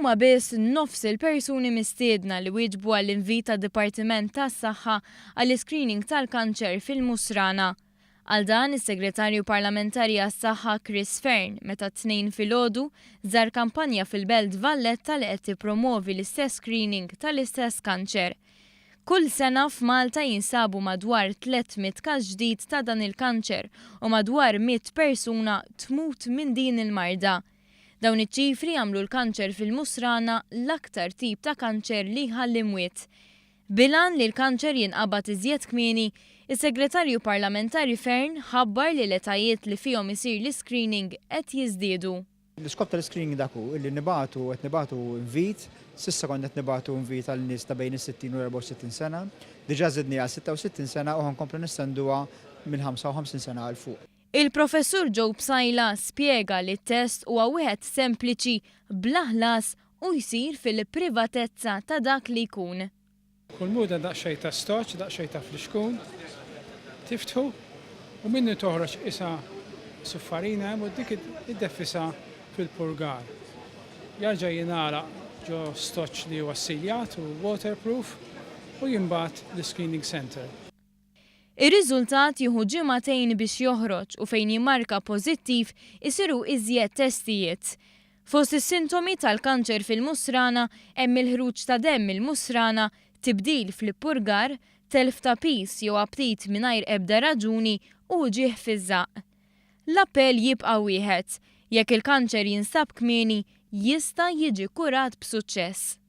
huma biss nofs il-persuni mistiedna li wieġbu għall-invit tad-Dipartiment tas-Saħħa għall-iscreening tal-kanċer fil-Musrana. Għal dan is-Segretarju Parlamentari għas-Saħħa Chris Fern meta t-tnejn filgħodu żar kampanja fil-Belt Valletta li qed tippromovi l-istess screening tal-istess kanċer. Kull sena f'Malta jinsabu madwar 300 każ ġdid ta' dan il-kanċer u madwar 100 persuna tmut minn din il-marda. Dawn iċ-ċifri għamlu l-kanċer fil-Musrana l-aktar tip ta' kanċer li jħalli mwiet. Bilan li l-kanċer jinqabad iżjed kmieni, is-Segretarju Parlamentari Fern ħabbar li l-etajiet li fihom isir l-screening qed jiżdiedu. L-iskop tal-screening daku illi qed nibatu invit, sissa konna qed nibatu invit għal nies ta' bejn is-60 u 64 sena, diġà żidni għal 66 sena u ħankomplu nistenduha minn 55 sena għal fuq. Il-Professur Joe Psajla spjega li t-test huwa wieħed sempliċi bla ħlas u jsir fil-privatezza ta' dak li jkun. Kull muda daqsxejn ta' stoċ, daqsxejn ta' fliexkun, tiftħu u minnu toħroġ isa suffarina u dik id-defisa fil-purgar. Jarġa' jingħalaq ġo stoċ li huwa siljat u waterproof u jimbagħad l-screening center. Ir-riżultat jieħu ġimagħtejn biex joħroġ u fejn jimmarka pożittiv isiru iżjed testijiet. Fost is-sintomi tal-kanċer fil-Musrana hemm il-ħruġ ta' demm il-Musrana, tibdil fl-ippurgar, telf ta' pis jew aptit mingħajr ebda raġuni u ġieħ fiż-żaq. L-appell jibqa' wieħed, jekk il-kanċer jinstab kmieni jista' jiġi kurat b'suċċess.